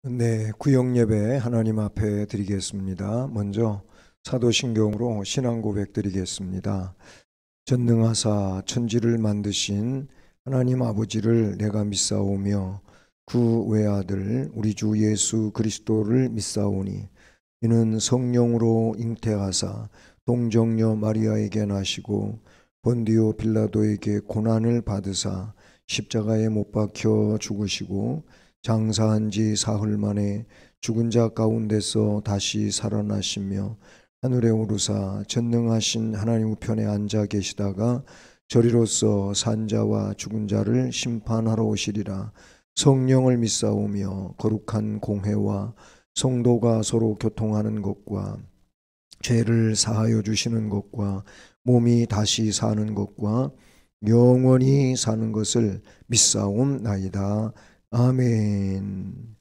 네, 구역 예배 하나님 앞에 드리겠습니다. 먼저 사도신경으로 신앙 고백 드리겠습니다. 전능하사 천지를 만드신 하나님 아버지를 내가 믿사오며 그 외아들 우리 주 예수 그리스도를 믿사오니 이는 성령으로 잉태하사 동정녀 마리아에게 나시고 본디오 빌라도에게 고난을 받으사 십자가에 못 박혀 죽으시고 장사한 지 사흘 만에 죽은 자 가운데서 다시 살아나시며 하늘에 오르사 전능하신 하나님 우편에 앉아 계시다가 저리로서 산 자와 죽은 자를 심판하러 오시리라. 성령을 믿사오며 거룩한 공회와 성도가 서로 교통하는 것과 죄를 사하여 주시는 것과 몸이 다시 사는 것과 영원히 사는 것을 믿사옵나이다. 아멘.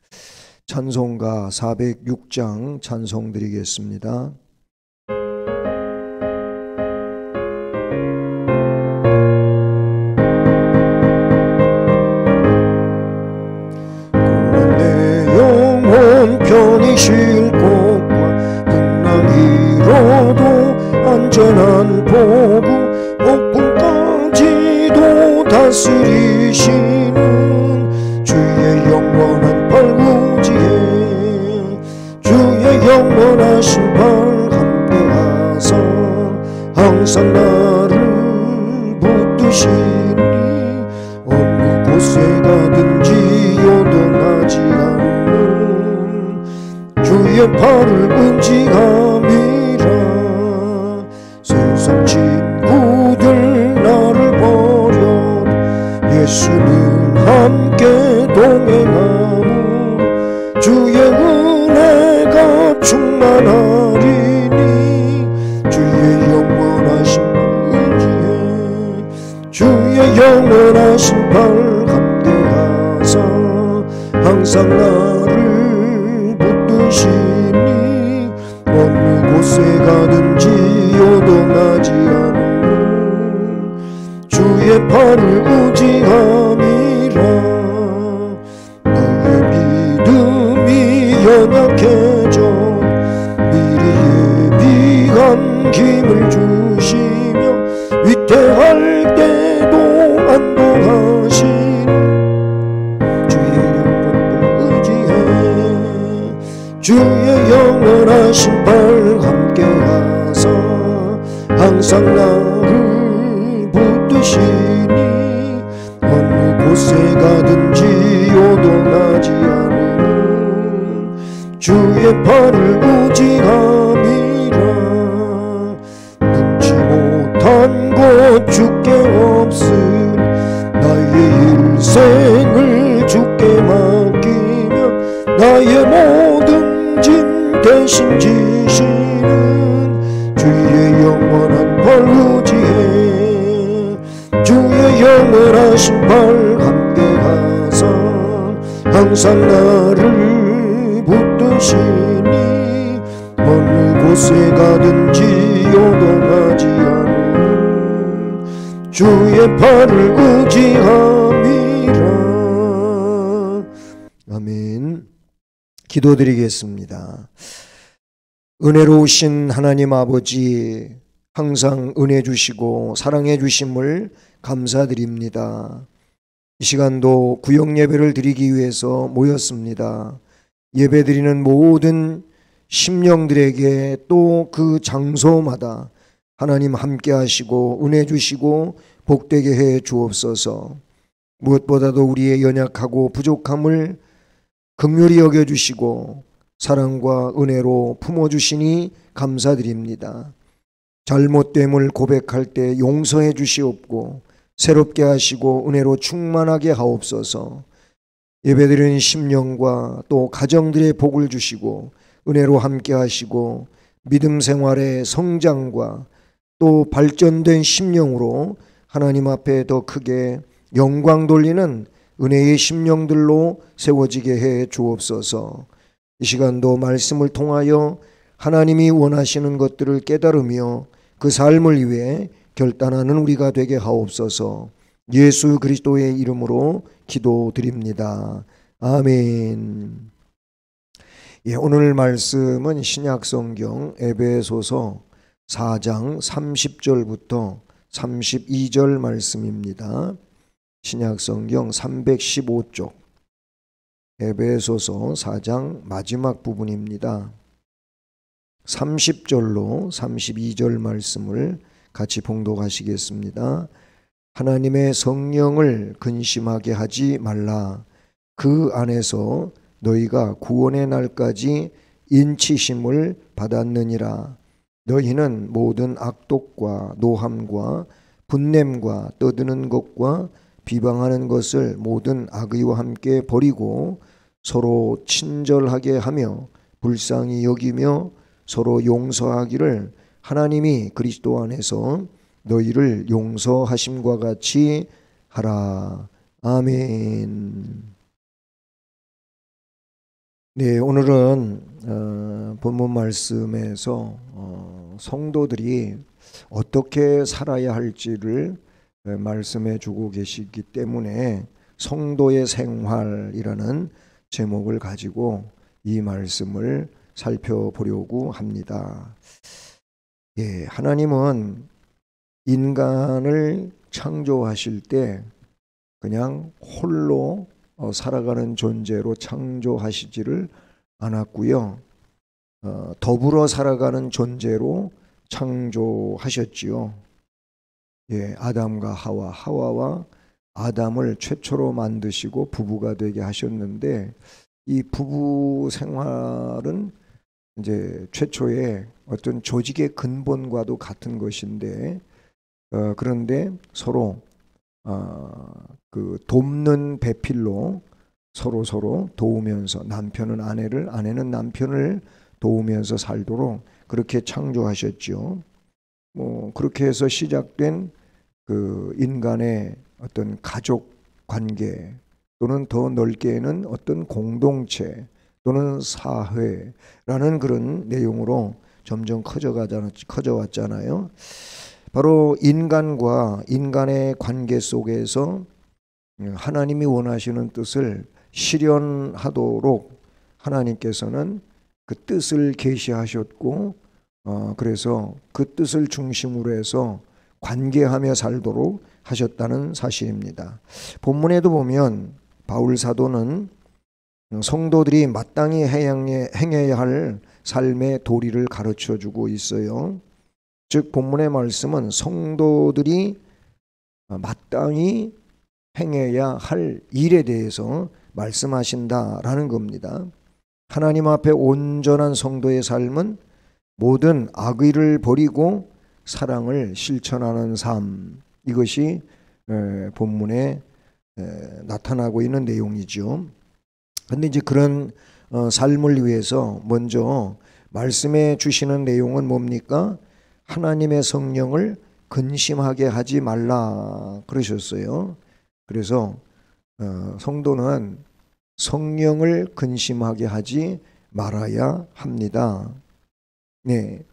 찬송가 406장 찬송 드리겠습니다. 내 영혼 편히 쉴 곳과 풍랑이로도 안전한 보고 폭풍까지도 다스리시는 주의 영원한 발구지에 주의 영원하신 발 함께하사 항상 나를 붙드시니 어느 곳에 가든지 요동하지 않는 주의 팔을 의지함이라. 세상 친구들 나를 버려 예수는 함께 동행하므로 주의 은혜가 충만하리니 주의 영원하신 의지에 주의 영원하신 발 함께하사 항상 나를 붙드시니 어느 곳에 가든지 요동하지 않는 주의 팔을 의지함이라. 나의 믿음이 연약해져 미리 예비한 힘을 주시며 위태할 때도 안동하신 주의 영원을 의지해 주의 영원하신 발 함께하사 항상 나를 붙드시니 어느 곳에 가든지 요동하지 않는 주의 팔을 의지함이라. 능치 못한 것 주께 없으니 나의 일생을 주께 맡기며 나의 모든 짐 대신 지시는 주의 영원한 발 의지해 주의 영원하신 발 함께하사 항상 나를 붙드시니 어느 곳에 가든지 요동하지 않는 주의 팔을 의지함이라. 아멘. 기도드리겠습니다. 은혜로우신 하나님 아버지, 항상 은혜 주시고 사랑해 주심을 감사드립니다. 이 시간도 구역 예배를 드리기 위해서 모였습니다. 예배 드리는 모든 심령들에게 또 그 장소마다 하나님 함께 하시고 은혜 주시고 복되게 해 주옵소서. 무엇보다도 우리의 연약하고 부족함을 긍휼히 여겨 주시고 사랑과 은혜로 품어주시니 감사드립니다. 잘못됨을 고백할 때 용서해 주시옵고 새롭게 하시고 은혜로 충만하게 하옵소서. 예배드리는 심령과 또 가정들의 복을 주시고 은혜로 함께 하시고 믿음 생활의 성장과 또 발전된 심령으로 하나님 앞에 더 크게 영광 돌리는 은혜의 심령들로 세워지게 해 주옵소서. 이 시간도 말씀을 통하여 하나님이 원하시는 것들을 깨달으며 그 삶을 위해 결단하는 우리가 되게 하옵소서. 예수 그리스도의 이름으로 기도드립니다. 아멘. 예, 오늘 말씀은 신약성경 에베소서 4장 30절부터 32절 말씀입니다. 신약성경 315쪽 에베소서 4장 마지막 부분입니다. 30절로 32절 말씀을 같이 봉독하시겠습니다. 하나님의 성령을 근심하게 하지 말라. 그 안에서 너희가 구원의 날까지 인치심을 받았느니라. 너희는 모든 악독과 노함과 분냄과 떠드는 것과 비방하는 것을 모든 악의와 함께 버리고 서로 친절하게 하며 불쌍히 여기며 서로 용서하기를 하나님이 그리스도 안에서 너희를 용서하심과 같이 하라. 아멘. 네, 오늘은 본문 말씀에서 성도들이 어떻게 살아야 할지를 말씀해 주고 계시기 때문에 성도의 생활이라는 제목을 가지고 이 말씀을 살펴보려고 합니다. 예, 하나님은 인간을 창조하실 때 그냥 홀로 살아가는 존재로 창조하시지를 않았고요. 더불어 살아가는 존재로 창조하셨지요. 예, 아담과 하와와 아담을 최초로 만드시고 부부가 되게 하셨는데 이 부부 생활은 이제 최초의 어떤 조직의 근본과도 같은 것인데 그런데 서로 그 돕는 배필로 서로 도우면서 남편은 아내를, 아내는 남편을 도우면서 살도록 그렇게 창조하셨죠. 그렇게 해서 시작된 그 인간의 어떤 가족 관계 또는 더 넓게는 어떤 공동체 또는 사회라는 그런 내용으로 점점 커져왔잖아요. 바로 인간과 인간의 관계 속에서 하나님이 원하시는 뜻을 실현하도록 하나님께서는 그 뜻을 계시하셨고 그래서 그 뜻을 중심으로 해서 관계하며 살도록 하셨다는 사실입니다. 본문에도 보면 바울 사도는 성도들이 마땅히 행해야 할 삶의 도리를 가르쳐주고 있어요. 즉 본문의 말씀은 성도들이 마땅히 행해야 할 일에 대해서 말씀하신다라는 겁니다. 하나님 앞에 온전한 성도의 삶은 모든 악의를 버리고 사랑을 실천하는 삶, 이것이 본문에 나타나고 있는 내용이죠. 그런데 이제 그런 삶을 위해서 먼저 말씀해 주시는 내용은 뭡니까? 하나님의 성령을 근심하게 하지 말라 그러셨어요. 그래서 성도는 성령을 근심하게 하지 말아야 합니다. 네.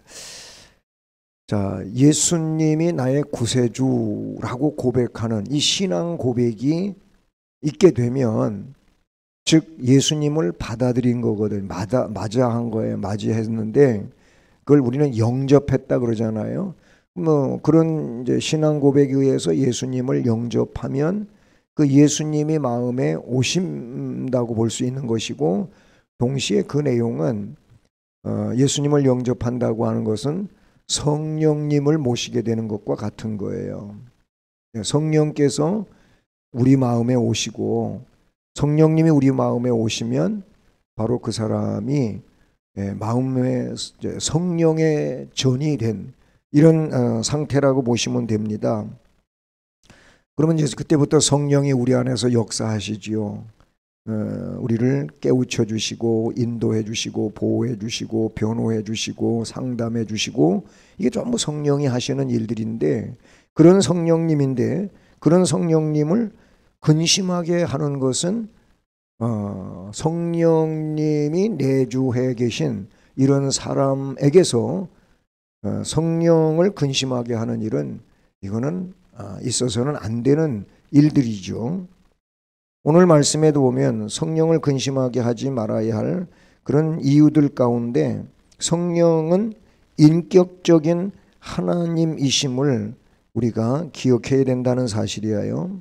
자, 예수님이 나의 구세주라고 고백하는 이 신앙 고백이 있게 되면 즉 예수님을 받아들인 거거든. 맞아한 거예요. 맞이했는데 그걸 우리는 영접했다 그러잖아요. 그런 이제 신앙 고백에 의해서 예수님을 영접하면 그 예수님이 마음에 오신다고 볼 수 있는 것이고 동시에 그 내용은 예수님을 영접한다고 하는 것은 성령님을 모시게 되는 것과 같은 거예요. 성령께서 우리 마음에 오시고 성령님이 우리 마음에 오시면 바로 그 사람이 마음에 성령의 전이 된 이런 상태라고 보시면 됩니다. 그러면 이제 그때부터 성령이 우리 안에서 역사하시지요. 우리를 깨우쳐 주시고 인도해 주시고 보호해 주시고 변호해 주시고 상담해 주시고 이게 전부 성령이 하시는 일들인데 그런 성령님인데 그런 성령님을 근심하게 하는 것은 성령님이 내주해 계신 이런 사람에게서 성령을 근심하게 하는 일은 이거는 있어서는 안 되는 일들이죠. 오늘 말씀에도 보면 성령을 근심하게 하지 말아야 할 그런 이유들 가운데 성령은 인격적인 하나님이심을 우리가 기억해야 된다는 사실이에요.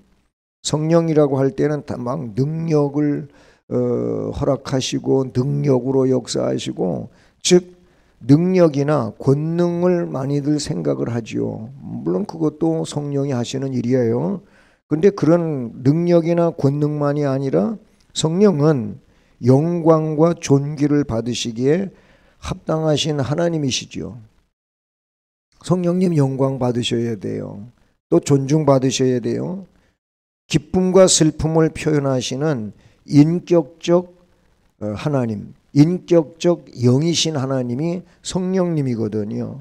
성령이라고 할 때는 다 막 능력을 허락하시고 능력으로 역사하시고, 즉 능력이나 권능을 많이들 생각을 하지요. 물론 그것도 성령이 하시는 일이에요. 근데 그런 능력이나 권능만이 아니라 성령은 영광과 존귀를 받으시기에 합당하신 하나님이시죠. 성령님 영광 받으셔야 돼요. 또 존중 받으셔야 돼요. 기쁨과 슬픔을 표현하시는 인격적 하나님, 인격적 영이신 하나님이 성령님이거든요.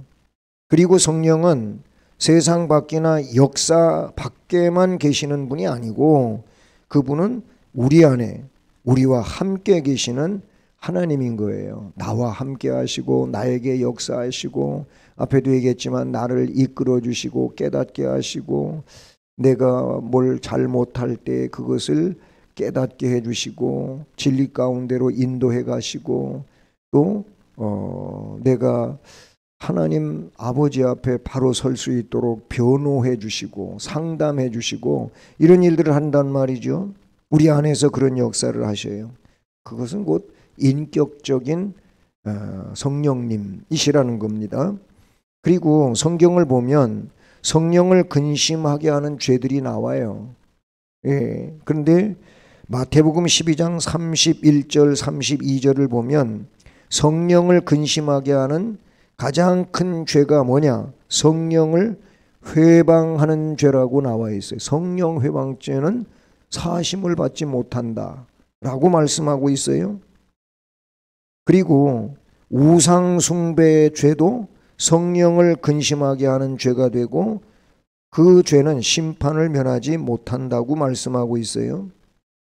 그리고 성령은 세상 밖이나 역사 밖에만 계시는 분이 아니고 그분은 우리 안에 우리와 함께 계시는 하나님인 거예요. 나와 함께 하시고 나에게 역사하시고, 앞에도 얘기했지만 나를 이끌어 주시고 깨닫게 하시고, 내가 뭘 잘못할 때 그것을 깨닫게 해주시고 진리 가운데로 인도해 가시고, 또 내가 하나님 아버지 앞에 바로 설 수 있도록 변호해 주시고 상담해 주시고, 이런 일들을 한단 말이죠. 우리 안에서 그런 역사를 하셔요. 그것은 곧 인격적인 성령님이시라는 겁니다. 그리고 성경을 보면 성령을 근심하게 하는 죄들이 나와요. 예. 그런데 마태복음 12장 31절 32절을 보면 성령을 근심하게 하는 가장 큰 죄가 뭐냐? 성령을 회방하는 죄라고 나와 있어요. 성령 회방죄는 사심을 받지 못한다 라고 말씀하고 있어요. 그리고 우상 숭배의 죄도 성령을 근심하게 하는 죄가 되고 그 죄는 심판을 면하지 못한다고 말씀하고 있어요.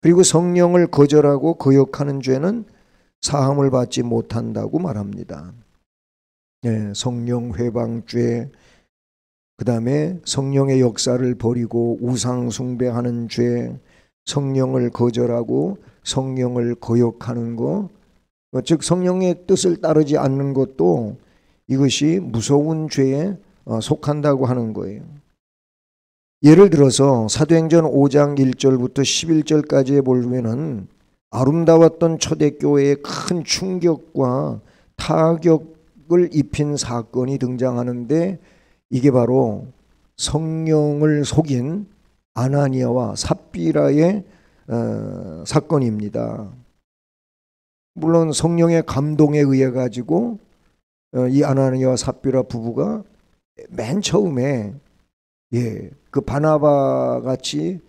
그리고 성령을 거절하고 거역하는 죄는 사함을 받지 못한다고 말합니다. 네, 성령 회방죄, 그 다음에 성령의 역사를 버리고 우상 숭배하는 죄, 성령을 거절하고 성령을 거역하는 것, 즉 성령의 뜻을 따르지 않는 것도 이것이 무서운 죄에 속한다고 하는 거예요. 예를 들어서 사도행전 5장 1절부터 11절까지에 보면은 아름다웠던 초대교회에 큰 충격과 타격을 입힌 사건이 등장하는데, 이게 바로 성령을 속인 아나니아와 삽비라의 사건입니다. 물론 성령의 감동에 의해 가지고 이 아나니아와 삽비라 부부가 맨 처음에 그 바나바 같이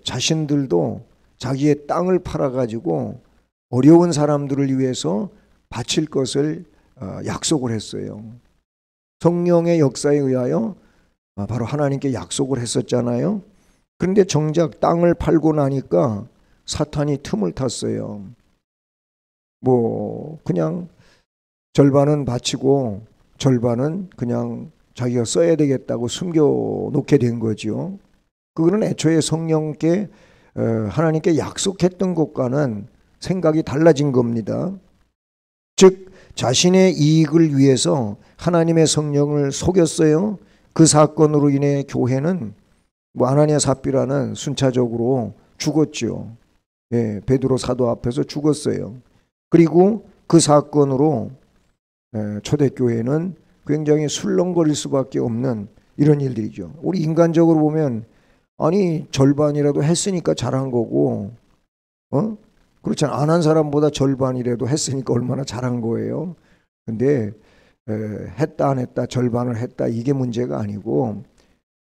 자신들도 자기의 땅을 팔아 가지고 어려운 사람들을 위해서 바칠 것을 약속을 했어요. 성령의 역사에 의하여 바로 하나님께 약속을 했었잖아요. 그런데 정작 땅을 팔고 나니까 사탄이 틈을 탔어요. 뭐 그냥 절반은 바치고 절반은 그냥 자기가 써야 되겠다고 숨겨놓게 된 거죠. 그거는 애초에 성령께 하나님께 약속했던 것과는 생각이 달라진 겁니다. 즉 자신의 이익을 위해서 하나님의 성령을 속였어요. 그 사건으로 인해 교회는 아나니아 삽비라는 순차적으로 죽었죠. 베드로 사도 앞에서 죽었어요. 그리고 그 사건으로 초대교회는 굉장히 술렁거릴 수밖에 없는 이런 일들이죠. 우리 인간적으로 보면 아니 절반이라도 했으니까 잘한 거고, 그렇잖아. 안 한 사람보다 절반이라도 했으니까 얼마나 잘한 거예요. 근데 했다 안 했다, 절반을 했다, 이게 문제가 아니고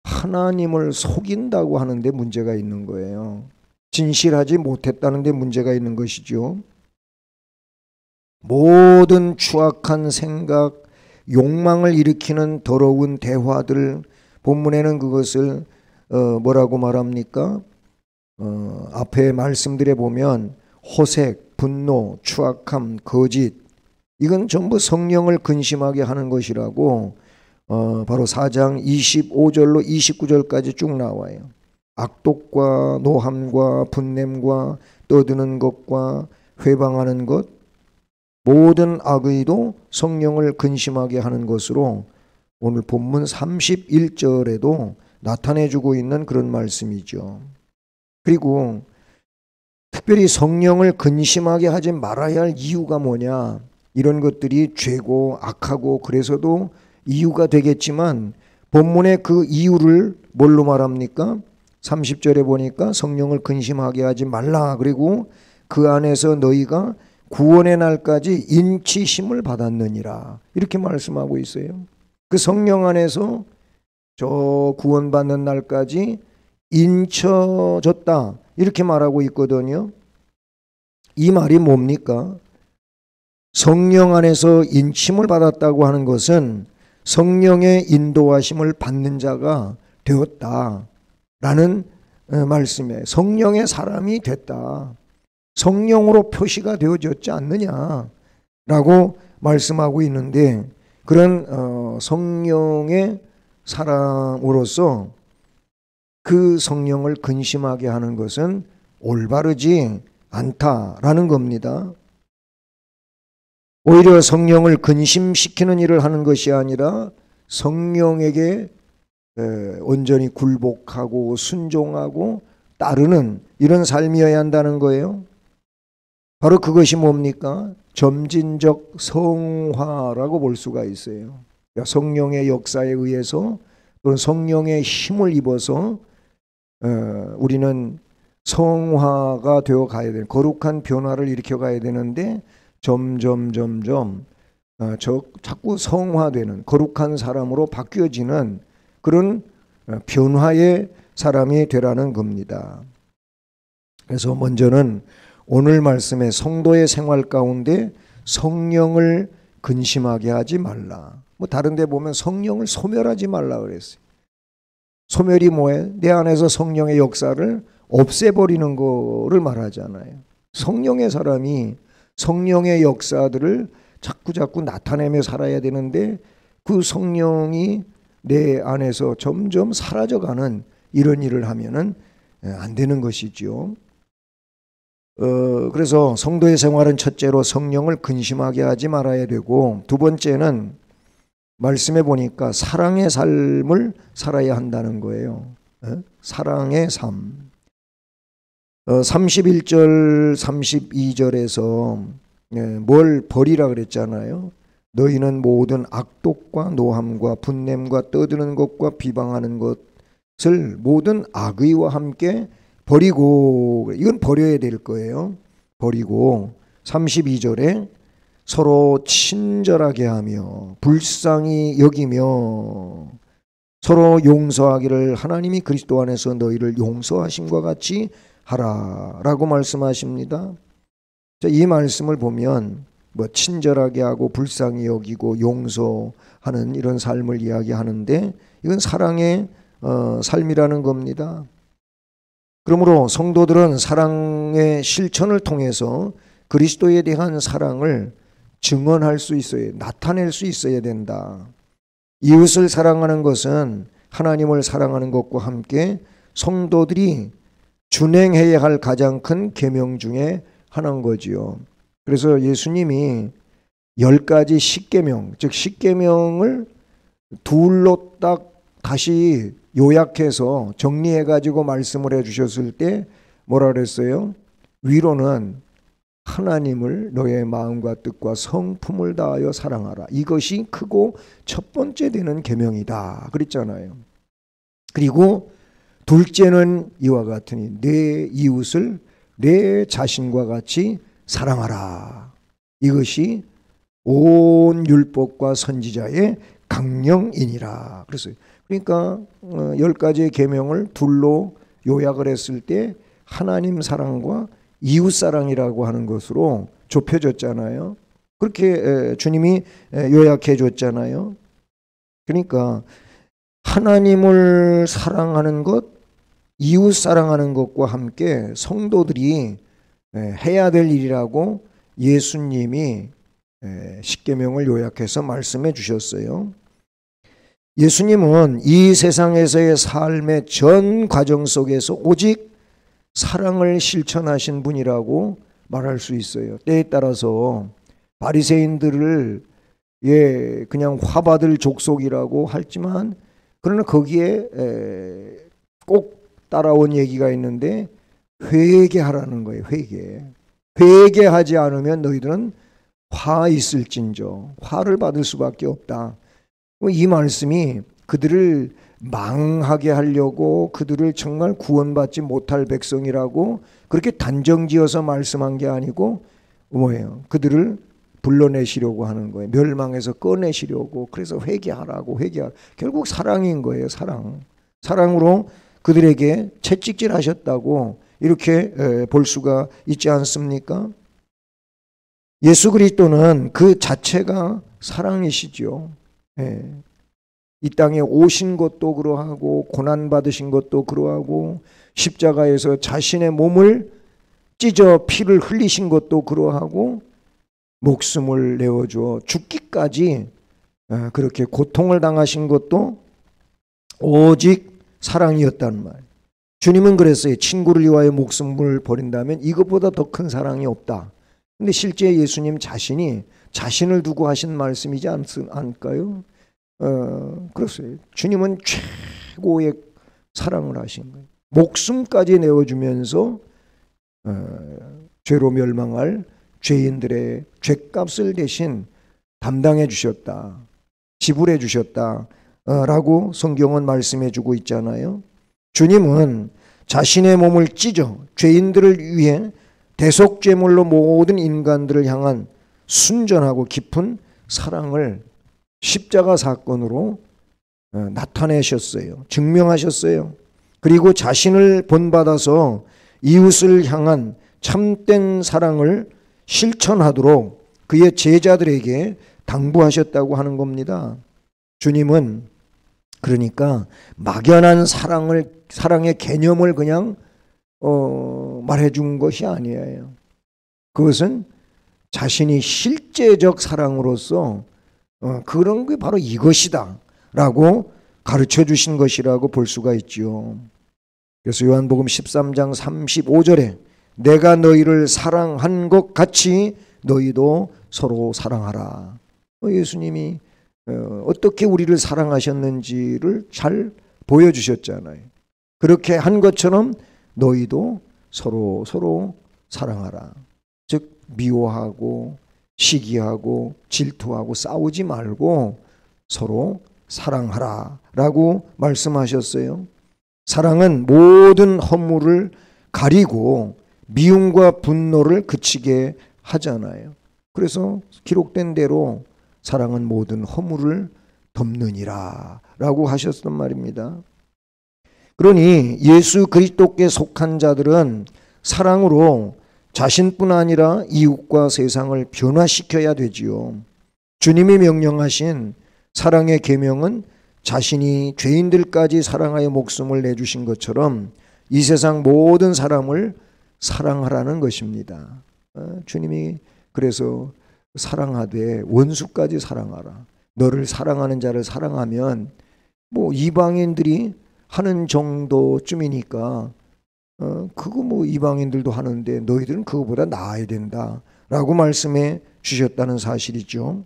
하나님을 속인다고 하는데 문제가 있는 거예요. 진실하지 못했다는 데 문제가 있는 것이죠. 모든 추악한 생각, 욕망을 일으키는 더러운 대화들, 본문에는 그것을 뭐라고 말합니까? 앞에 말씀들에 보면 호색, 분노, 추악함, 거짓, 이건 전부 성령을 근심하게 하는 것이라고 바로 4장 25절로 29절까지 쭉 나와요. 악독과 노함과 분냄과 떠드는 것과 회방하는 것, 모든 악의도 성령을 근심하게 하는 것으로 오늘 본문 31절에도 나타내주고 있는 그런 말씀이죠. 그리고 특별히 성령을 근심하게 하지 말아야 할 이유가 뭐냐, 이런 것들이 죄고 악하고 그래서도 이유가 되겠지만 본문의 그 이유를 뭘로 말합니까? 30절에 보니까 성령을 근심하게 하지 말라, 그리고 그 안에서 너희가 구원의 날까지 인치심을 받았느니라, 이렇게 말씀하고 있어요. 그 성령 안에서 저 구원받는 날까지 인쳐졌다, 이렇게 말하고 있거든요. 이 말이 뭡니까? 성령 안에서 인침을 받았다고 하는 것은 성령의 인도하심을 받는 자가 되었다라는 말씀이에요. 성령의 사람이 됐다, 성령으로 표시가 되어졌지 않느냐라고 말씀하고 있는데, 그런 성령의 사람으로서 그 성령을 근심하게 하는 것은 올바르지 않다라는 겁니다. 오히려 성령을 근심시키는 일을 하는 것이 아니라 성령에게 온전히 굴복하고 순종하고 따르는 이런 삶이어야 한다는 거예요. 바로 그것이 뭡니까? 점진적 성화라고 볼 수가 있어요. 그러니까 성령의 역사에 의해서 또는 성령의 힘을 입어서 우리는 성화가 되어 가야 되는, 거룩한 변화를 일으켜 가야 되는데 점점 자꾸 성화되는 거룩한 사람으로 바뀌어지는 그런 변화의 사람이 되라는 겁니다. 그래서 먼저는 오늘 말씀의 성도의 생활 가운데 성령을 근심하게 하지 말라. 뭐 다른 데 보면 성령을 소멸하지 말라 그랬어요. 소멸이 뭐예요? 내 안에서 성령의 역사를 없애버리는 거를 말하잖아요. 성령의 사람이 성령의 역사들을 자꾸 나타내며 살아야 되는데 그 성령이 내 안에서 점점 사라져가는 이런 일을 하면은 안 되는 것이죠. 그래서 성도의 생활은 첫째로 성령을 근심하게 하지 말아야 되고, 두 번째는 말씀해 보니까 사랑의 삶을 살아야 한다는 거예요. 사랑의 삶. 31절 32절에서 뭘 버리라 그랬잖아요. 너희는 모든 악독과 노함과 분냄과 떠드는 것과 비방하는 것을 모든 악의와 함께 버리고, 이건 버려야 될 거예요. 버리고 32절에 서로 친절하게 하며 불쌍히 여기며 서로 용서하기를 하나님이 그리스도 안에서 너희를 용서하심과 같이 하라라고 말씀하십니다. 이 말씀을 보면 뭐 친절하게 하고 불쌍히 여기고 용서하는 이런 삶을 이야기하는데, 이건 사랑의 삶이라는 겁니다. 그러므로 성도들은 사랑의 실천을 통해서 그리스도에 대한 사랑을 증언할 수 있어야, 나타낼 수 있어야 된다. 이웃을 사랑하는 것은 하나님을 사랑하는 것과 함께 성도들이 준행해야 할 가장 큰 계명 중에 하나인 거지요. 그래서 예수님이 10가지 십계명, 즉 십계명을 둘로 딱 다시 요약해서 정리해가지고 말씀을 해주셨을 때 뭐라 그랬어요? 위로는 하나님을 너의 마음과 뜻과 성품을 다하여 사랑하라. 이것이 크고 첫 번째 되는 계명이다 그랬잖아요. 그리고 둘째는 이와 같으니 내 이웃을 내 자신과 같이 사랑하라. 이것이 온 율법과 선지자의 강령이니라 그랬어요. 그러니까 10가지의 계명을 둘로 요약을 했을 때 하나님 사랑과 이웃 사랑이라고 하는 것으로 좁혀졌잖아요. 그렇게 주님이 요약해 줬잖아요. 그러니까 하나님을 사랑하는 것, 이웃 사랑하는 것과 함께 성도들이 해야 될 일이라고 예수님이 십계명을 요약해서 말씀해 주셨어요. 예수님은 이 세상에서의 삶의 전 과정 속에서 오직 사랑을 실천하신 분이라고 말할 수 있어요. 때에 따라서 바리새인들을 그냥 화받을 족속이라고 했지만, 그러나 거기에 꼭 따라온 얘기가 있는데 회개하라는 거예요. 회개하지 않으면 너희들은 화 있을진저, 화를 받을 수밖에 없다. 이 말씀이 그들을 망하게 하려고, 그들을 정말 구원받지 못할 백성이라고 그렇게 단정지어서 말씀한 게 아니고 뭐예요? 그들을 불러내시려고 하는 거예요. 멸망에서 꺼내시려고. 그래서 회개하라고. 결국 사랑인 거예요. 사랑으로 그들에게 채찍질 하셨다고 이렇게 볼 수가 있지 않습니까? 예수 그리스도는 그 자체가 사랑이시죠. 이 땅에 오신 것도 그러하고, 고난받으신 것도 그러하고, 십자가에서 자신의 몸을 찢어 피를 흘리신 것도 그러하고, 목숨을 내어주어 죽기까지 그렇게 고통을 당하신 것도 오직 사랑이었단 말. 주님은 그랬어요. 친구를 위하여 목숨을 버린다면 이것보다 더 큰 사랑이 없다. 근데 실제 예수님 자신이 자신을 두고 하신 말씀이지 않을까요? 그렇어요. 주님은 최고의 사랑을 하신 거예요. 목숨까지 내어주면서 죄로 멸망할 죄인들의 죄값을 대신 담당해 주셨다, 지불해 주셨다 라고 성경은 말씀해 주고 있잖아요. 주님은 자신의 몸을 찢어 죄인들을 위해 대속죄물로 모든 인간들을 향한 순전하고 깊은 사랑을 십자가 사건으로 나타내셨어요. 증명하셨어요. 그리고 자신을 본받아서 이웃을 향한 참된 사랑을 실천하도록 그의 제자들에게 당부하셨다고 하는 겁니다. 주님은 그러니까 막연한 사랑의 개념을 그냥 말해준 것이 아니에요. 그것은 자신이 실제적 사랑으로서 그런 게 바로 이것이다 라고 가르쳐 주신 것이라고 볼 수가 있죠. 그래서 요한복음 13장 35절에 내가 너희를 사랑한 것 같이 너희도 서로 사랑하라. 예수님이 어떻게 우리를 사랑하셨는지를 잘 보여주셨잖아요. 그렇게 한 것처럼 너희도 서로 사랑하라. 즉 미워하고 시기하고 질투하고 싸우지 말고 서로 사랑하라 라고 말씀하셨어요. 사랑은 모든 허물을 가리고 미움과 분노를 그치게 하잖아요. 그래서 기록된 대로 사랑은 모든 허물을 덮느니라 라고 하셨단 말입니다. 그러니 예수 그리스도께 속한 자들은 사랑으로 자신뿐 아니라 이웃과 세상을 변화시켜야 되지요. 주님이 명령하신 사랑의 계명은 자신이 죄인들까지 사랑하여 목숨을 내주신 것처럼 이 세상 모든 사람을 사랑하라는 것입니다. 주님이 그래서 사랑하되 원수까지 사랑하라. 너를 사랑하는 자를 사랑하면 뭐 이방인들이 하는 정도쯤이니까 그거 뭐 이방인들도 하는데 너희들은 그거보다 나아야 된다라고 말씀해 주셨다는 사실이죠.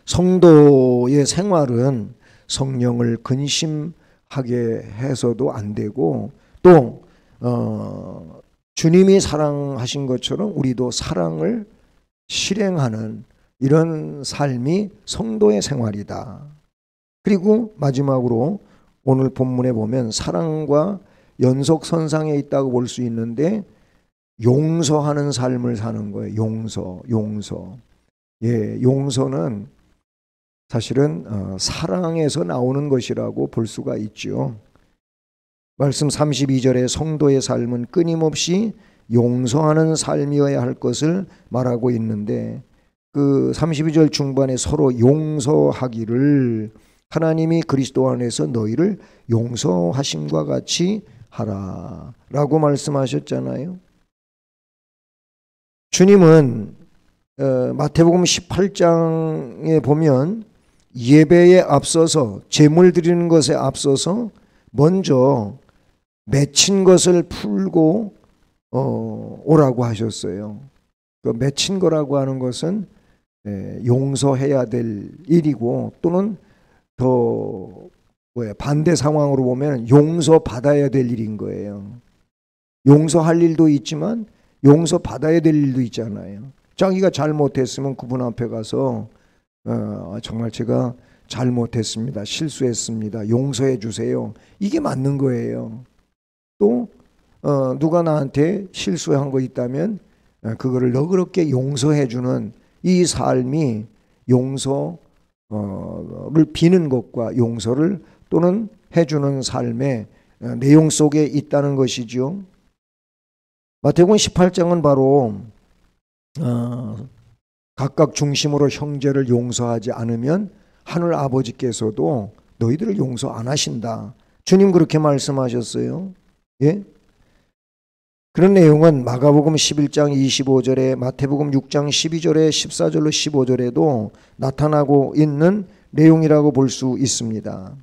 성도의 생활은 성령을 근심하게 해서도 안 되고 또 주님이 사랑하신 것처럼 우리도 사랑을 실행하는 이런 삶이 성도의 생활이다. 그리고 마지막으로 오늘 본문에 보면 사랑과 연속선상에 있다고 볼 수 있는데 용서하는 삶을 사는 거예요. 용서. 용서는 사실은 사랑에서 나오는 것이라고 볼 수가 있죠. 말씀 32절에 성도의 삶은 끊임없이 용서하는 삶이어야 할 것을 말하고 있는데 그 32절 중반에 서로 용서하기를 하나님이 그리스도 안에서 너희를 용서하심과 같이 하라 라고 말씀하셨잖아요. 주님은 마태복음 18장에 보면 예배에 앞서서 제물 드리는 것에 앞서서 먼저 맺힌 것을 풀고 오라고 하셨어요. 그 맺힌 거라고 하는 것은 용서해야 될 일이고, 또는 더 반대 상황으로 보면 용서받아야 될 일인 거예요. 용서할 일도 있지만 용서받아야 될 일도 있잖아요. 자기가 잘못했으면 그분 앞에 가서 정말 제가 잘못했습니다. 실수했습니다. 용서해 주세요. 이게 맞는 거예요. 또 누가 나한테 실수한 거 있다면 그거를 너그럽게 용서해 주는 이 삶이 용서를 비는 것과 용서를 또는 해주는 삶의 내용 속에 있다는 것이죠. 마태복음 18장은 바로 각각 중심으로 형제를 용서하지 않으면 하늘 아버지께서도 너희들을 용서 안 하신다. 주님 그렇게 말씀하셨어요. 예? 그런 내용은 마가복음 11장 25절에, 마태복음 6장 12절에, 14절로 15절에도 나타나고 있는 내용이라고 볼 수 있습니다.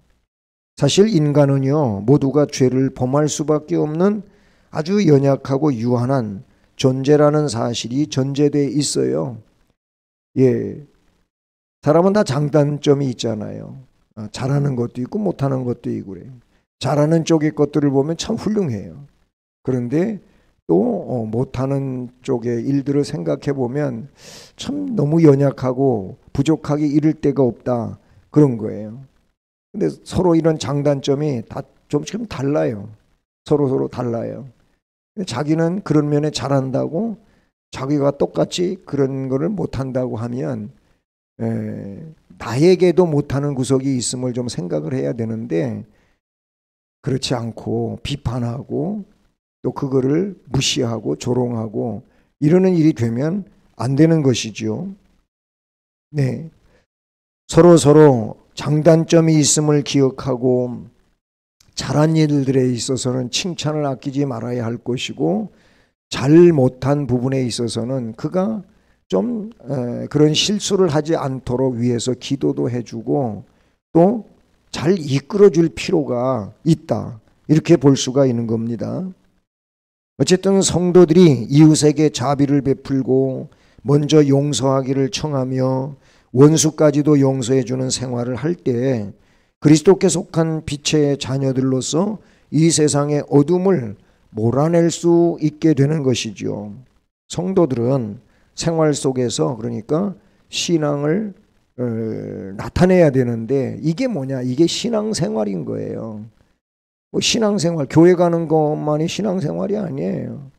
사실 인간은요, 모두가 죄를 범할 수밖에 없는 아주 연약하고 유한한 존재라는 사실이 전제되어 있어요. 예, 사람은 다 장단점이 있잖아요. 잘하는 것도 있고 못하는 것도 있고 그래요. 잘하는 쪽의 것들을 보면 참 훌륭해요. 그런데 또 못하는 쪽의 일들을 생각해 보면 참 너무 연약하고 부족하게 이를 데가 없다, 그런 거예요. 근데 서로 이런 장단점이 다 좀 달라요. 서로 달라요. 자기는 그런 면에 잘한다고 자기가 똑같이 그런 거를 못한다고 하면 나에게도 못하는 구석이 있음을 좀 생각을 해야 되는데, 그렇지 않고 비판하고 또 그거를 무시하고 조롱하고 이러는 일이 되면 안 되는 것이죠. 네, 서로 장단점이 있음을 기억하고 잘한 일들에 있어서는 칭찬을 아끼지 말아야 할 것이고, 잘 못한 부분에 있어서는 그가 좀 그런 실수를 하지 않도록 위해서 기도도 해주고 또 잘 이끌어줄 필요가 있다, 이렇게 볼 수가 있는 겁니다. 어쨌든 성도들이 이웃에게 자비를 베풀고 먼저 용서하기를 청하며 원수까지도 용서해주는 생활을 할 때 그리스도께 속한 빛의 자녀들로서 이 세상의 어둠을 몰아낼 수 있게 되는 것이죠. 성도들은 생활 속에서 그러니까 신앙을 나타내야 되는데, 이게 뭐냐? 이게 신앙생활인 거예요. 뭐 신앙생활, 교회 가는 것만이 신앙생활이 아니에요.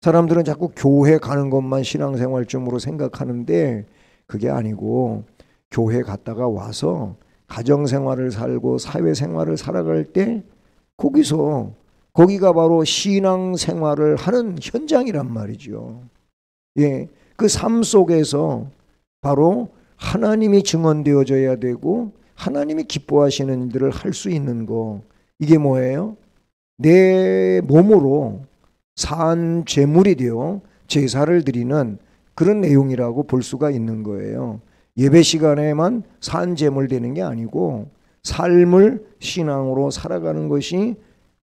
사람들은 자꾸 교회 가는 것만 신앙생활쯤으로 생각하는데 그게 아니고, 교회 갔다가 와서 가정생활을 살고 사회생활을 살아갈 때 거기가 바로 신앙생활을 하는 현장이란 말이죠. 예, 그 삶 속에서 바로 하나님이 증언되어져야 되고 하나님이 기뻐하시는 일들을 할 수 있는 거, 이게 뭐예요? 내 몸으로 산 제물이 되어 제사를 드리는 그런 내용이라고 볼 수가 있는 거예요. 예배 시간에만 산 제물 되는 게 아니고 삶을 신앙으로 살아가는 것이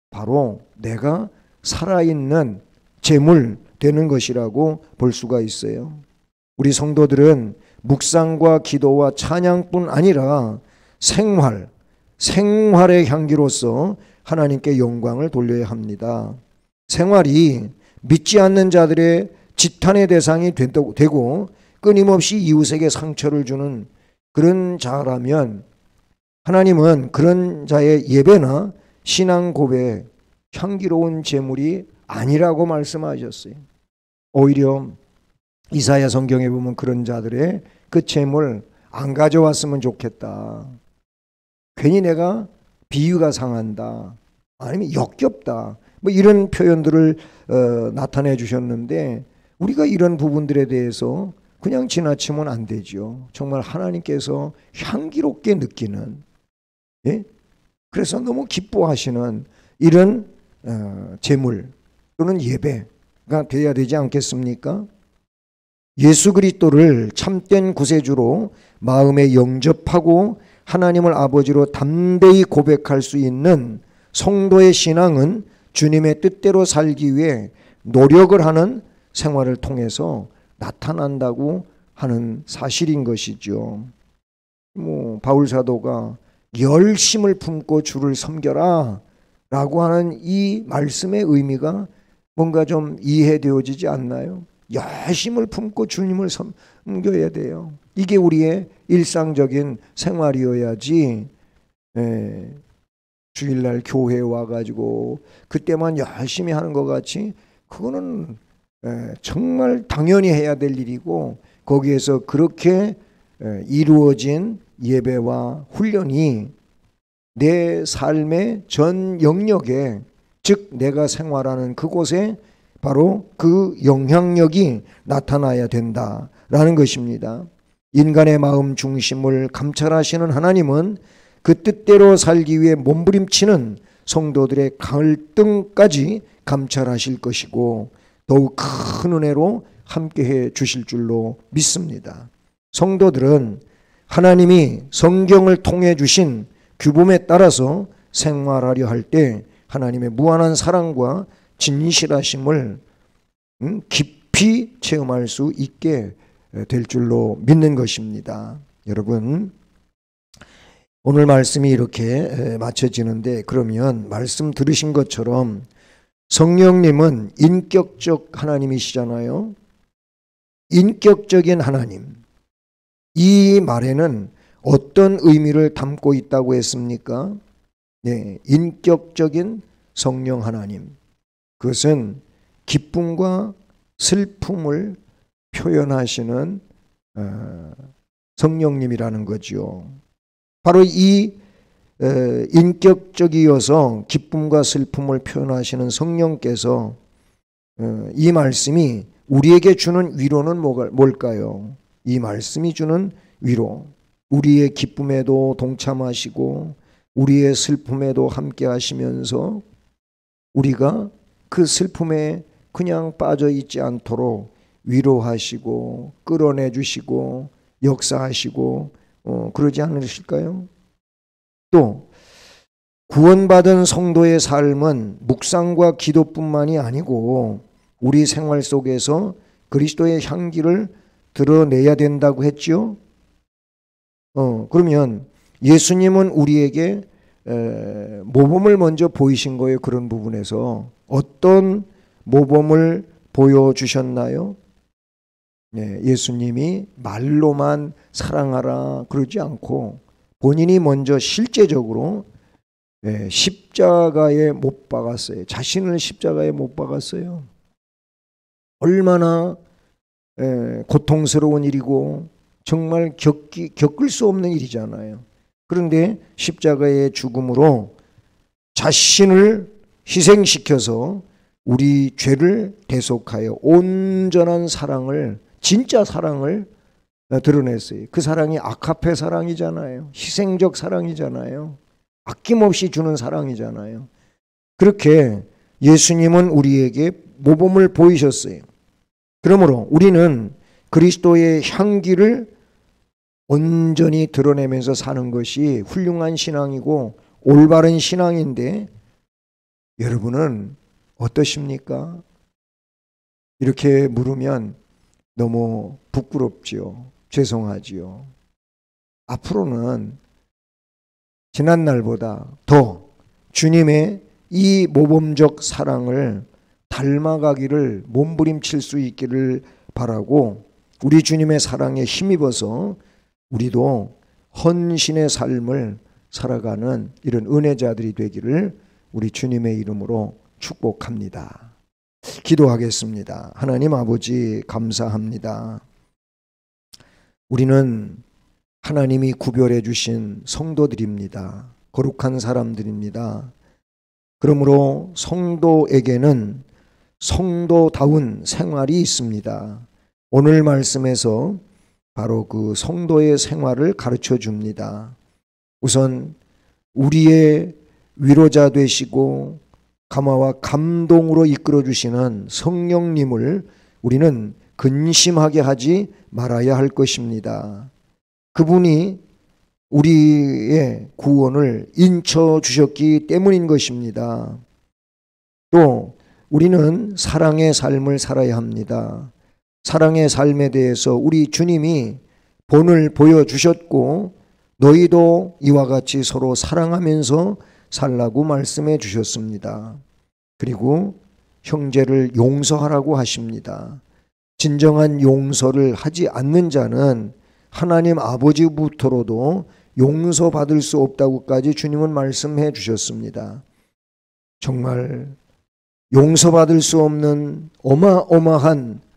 바로 내가 살아있는 제물 되는 것이라고 볼 수가 있어요. 우리 성도들은 묵상과 기도와 찬양뿐 아니라 생활의 향기로서 하나님께 영광을 돌려야 합니다. 생활이 믿지 않는 자들의 지탄의 대상이 되고 끊임없이 이웃에게 상처를 주는 그런 자라면 하나님은 그런 자의 예배나 신앙 고백, 향기로운 제물이 아니라고 말씀하셨어요. 오히려 이사야 성경에 보면 그런 자들의 그 제물 안 가져왔으면 좋겠다. 괜히 내가 비유가 상한다. 아니면 역겹다. 뭐 이런 표현들을 나타내 주셨는데, 우리가 이런 부분들에 대해서 그냥 지나치면 안 되죠. 정말 하나님께서 향기롭게 느끼는, 예? 그래서 너무 기뻐하시는 이런 제물 또는 예배가 되어야 되지 않겠습니까? 예수 그리스도를 참된 구세주로 마음에 영접하고 하나님을 아버지로 담대히 고백할 수 있는 성도의 신앙은 주님의 뜻대로 살기 위해 노력을 하는 생활을 통해서 나타난다고 하는 사실인 것이죠. 바울 사도가 열심을 품고 주를 섬겨라 라고 하는 이 말씀의 의미가 뭔가 좀 이해되어지지 않나요? 열심을 품고 주님을 섬겨야 돼요. 이게 우리의 일상적인 생활이어야지 주일날 교회에 와가지고 그때만 열심히 하는 것 같이 그거는 정말 당연히 해야 될 일이고 거기에서 그렇게 이루어진 예배와 훈련이 내 삶의 전 영역에 즉 내가 생활하는 그곳에 바로 그 영향력이 나타나야 된다라는 것입니다. 인간의 마음 중심을 감찰하시는 하나님은 그 뜻대로 살기 위해 몸부림치는 성도들의 갈등까지 감찰하실 것이고 더욱 큰 은혜로 함께해 주실 줄로 믿습니다. 성도들은 하나님이 성경을 통해 주신 규범에 따라서 생활하려 할 때 하나님의 무한한 사랑과 진실하심을 깊이 체험할 수 있게 될 줄로 믿는 것입니다. 여러분, 오늘 말씀이 이렇게 마쳐지는데 그러면 말씀 들으신 것처럼 성령님은 인격적 하나님이시잖아요. 인격적인 하나님. 이 말에는 어떤 의미를 담고 있다고 했습니까? 네, 인격적인 성령 하나님. 그것은 기쁨과 슬픔을 표현하시는 성령님이라는 거죠. 바로 이 인격적이어서 기쁨과 슬픔을 표현하시는 성령께서 이 말씀이 우리에게 주는 위로는 뭘까요? 이 말씀이 주는 위로, 우리의 기쁨에도 동참하시고 우리의 슬픔에도 함께 하시면서 우리가 그 슬픔에 그냥 빠져 있지 않도록 위로하시고 끌어내 주시고 역사하시고 그러지 않으실까요? 또 구원받은 성도의 삶은 묵상과 기도뿐만이 아니고 우리 생활 속에서 그리스도의 향기를 드러내야 된다고 했죠. 그러면 예수님은 우리에게 모범을 먼저 보이신 거예요. 그런 부분에서 어떤 모범을 보여주셨나요? 네, 예수님이 말로만 사랑하라 그러지 않고 본인이 먼저 실제적으로 십자가에 못 박았어요. 자신을 십자가에 못 박았어요. 얼마나 고통스러운 일이고 정말 겪을 수 없는 일이잖아요. 그런데 십자가의 죽음으로 자신을 희생시켜서 우리 죄를 대속하여 온전한 사랑을, 진짜 사랑을 드러냈어요. 그 사랑이 아카페 사랑이잖아요. 희생적 사랑이잖아요. 아낌없이 주는 사랑이잖아요. 그렇게 예수님은 우리에게 모범을 보이셨어요. 그러므로 우리는 그리스도의 향기를 온전히 드러내면서 사는 것이 훌륭한 신앙이고 올바른 신앙인데 여러분은 어떠십니까? 이렇게 물으면 너무 부끄럽지요. 죄송하지요. 앞으로는 지난 날보다 더 주님의 이 모범적 사랑을 닮아가기를 몸부림칠 수 있기를 바라고 우리 주님의 사랑에 힘입어서 우리도 헌신의 삶을 살아가는 이런 은혜자들이 되기를 우리 주님의 이름으로 축복합니다. 기도하겠습니다. 하나님 아버지 감사합니다. 우리는 하나님이 구별해 주신 성도들입니다. 거룩한 사람들입니다. 그러므로 성도에게는 성도다운 생활이 있습니다. 오늘 말씀에서 바로 그 성도의 생활을 가르쳐 줍니다. 우선 우리의 위로자 되시고 감화와 감동으로 이끌어 주시는 성령님을 우리는 근심하게 하지 말아야 할 것입니다. 그분이 우리의 구원을 인쳐 주셨기 때문인 것입니다. 또 우리는 사랑의 삶을 살아야 합니다. 사랑의 삶에 대해서 우리 주님이 본을 보여주셨고 너희도 이와 같이 서로 사랑하면서 살라고 말씀해 주셨습니다. 그리고 형제를 용서하라고 하십니다. 진정한 용서를 하지 않는 자는 하나님 아버지부터로도 용서받을 수 없다고까지 주님은 말씀해 주셨습니다. 정말 용서받을 수 없는 어마어마한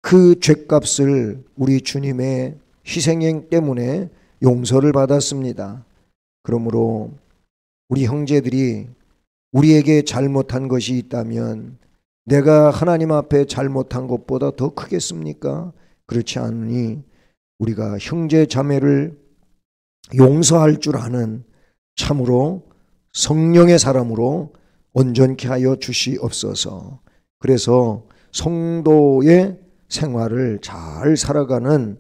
그 죗값을 우리 주님의 희생행 때문에 용서를 받았습니다. 그러므로 우리 형제들이 우리에게 잘못한 것이 있다면 내가 하나님 앞에 잘못한 것보다 더 크겠습니까? 그렇지 않으니 우리가 형제 자매를 용서할 줄 아는 참으로 성령의 사람으로 온전케 하여 주시옵소서. 그래서 성도의 생활을 잘 살아가는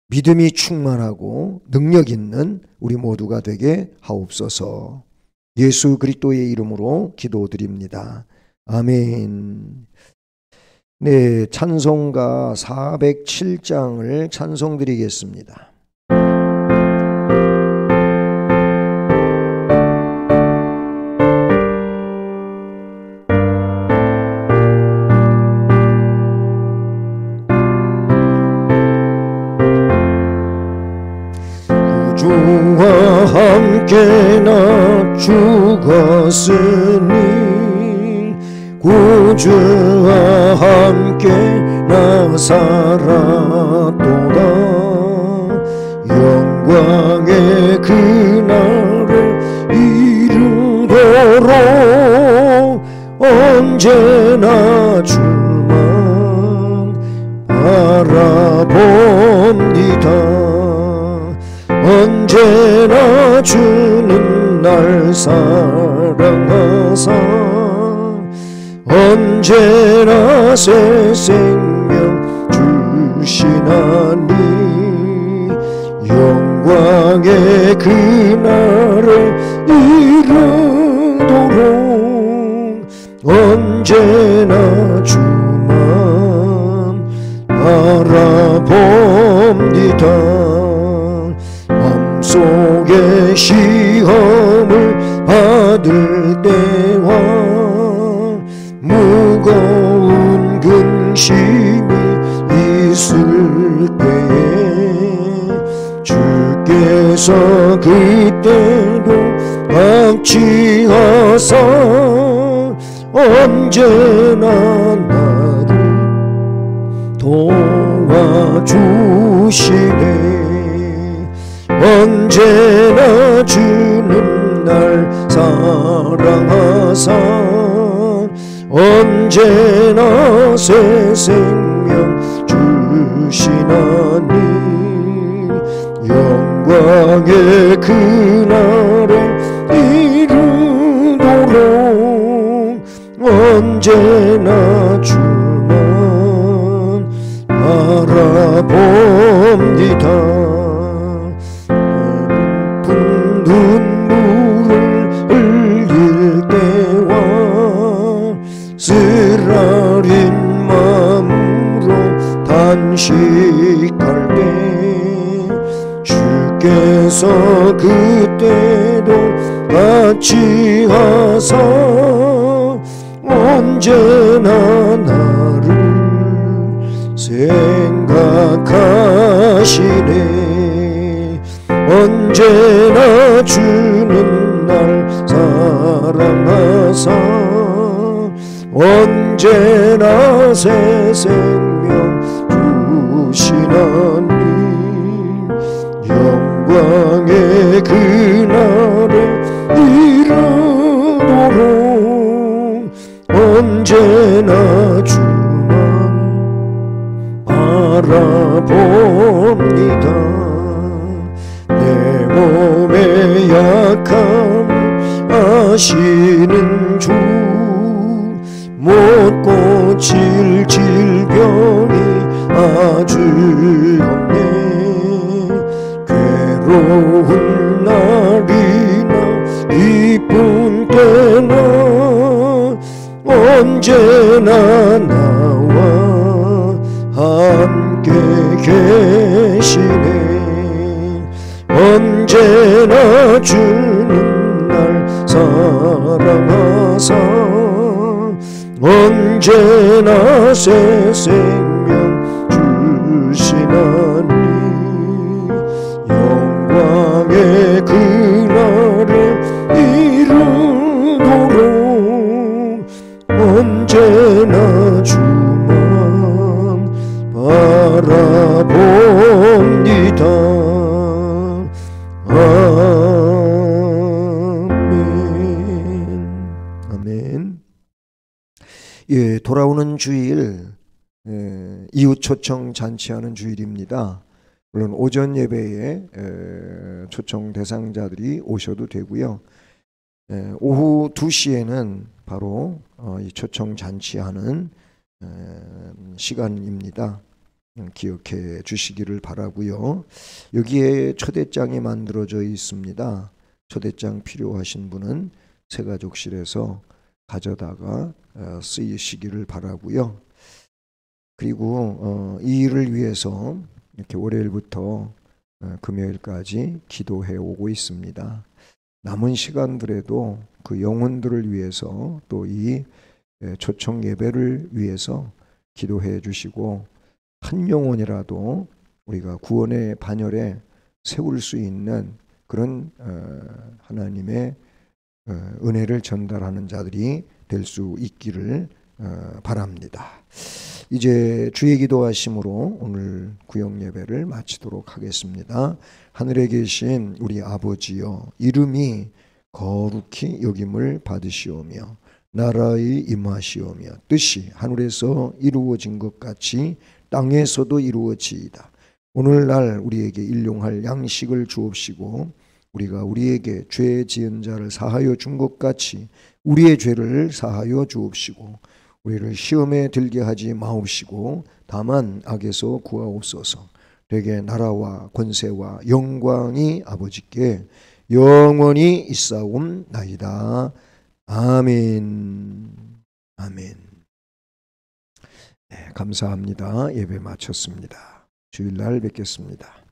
믿음이 충만하고 능력 있는 우리 모두가 되게 하옵소서. 예수 그리스도의 이름으로 기도드립니다. 아멘. 네, 찬송가 407장을 찬송드리겠습니다. 구주와 함께 나 죽었으니 구주와 함께 나 살았도다. 영광의 그날을 이루도록 언제나 주만 바라봅니다. 언제나 주는 날 사랑하사 언제나 새 생명 주시나니 영광의 그날을 이루도록 언제나 주만 바라봅니다. 속에 시험을 받을 때와 무거운 근심이 있을 때에 주께서 그때도 박치하사 언제나 나를 도와주시네. 언제나 주는 날 사랑하사 언제나 새 생명 주시나니 영광의 그날을 이루도록 언제나 주만 바라봅니다. 눈물을 흘릴 때와 쓰라린 마음으로 단식할 때 주께서 그때도 같이 하사 언제나 나를 생각하시네. 언제나 주는 날 사랑하사 언제나 새 생명 주시나니 영광의 그날을 이루도록 언제나 주만 바라봅니다. 내 몸의 약함을 아시는 주 못 고칠 질병이 아주 없네. 괴로운 날이나 기쁜 때나 언제나 나와 계시네. 언제나 주는 날 사랑하사 언제나 새 생명 주시나니 영광의 그날을 이루도록 언제나 주만 바라봅니다. 아멘. 아멘. 예, 돌아오는 주일 이웃 초청 잔치하는 주일입니다. 물론 오전 예배에 초청 대상자들이 오셔도 되고요. 오후 2시에는 바로 이 초청 잔치하는 시간입니다. 기억해 주시기를 바라고요. 여기에 초대장이 만들어져 있습니다. 초대장 필요하신 분은 새가족실에서 가져다가 쓰시기를 바라고요. 그리고 이 일을 위해서 이렇게 월요일부터 금요일까지 기도해 오고 있습니다. 남은 시간들에도 그 영혼들을 위해서 또 이 초청 예배를 위해서 기도해 주시고 한 영혼이라도 우리가 구원의 반열에 세울 수 있는 그런 하나님의 은혜를 전달하는 자들이 될 수 있기를 바랍니다. 이제 주의 기도하심으로 오늘 구역 예배를 마치도록 하겠습니다. 하늘에 계신 우리 아버지여, 이름이 거룩히 여김을 받으시오며 나라의 임하시오며 뜻이 하늘에서 이루어진 것 같이 땅에서도 이루어지이다. 오늘날 우리에게 일용할 양식을 주옵시고 우리가 우리에게 죄 지은 자를 사하여 준 것 같이 우리의 죄를 사하여 주옵시고 우리를 시험에 들게 하지 마옵시고 다만 악에서 구하옵소서. 되게 나라와 권세와 영광이 아버지께 영원히 있사옵나이다. 아멘. 아멘. 네, 감사합니다. 예배 마쳤습니다. 주일날 뵙겠습니다.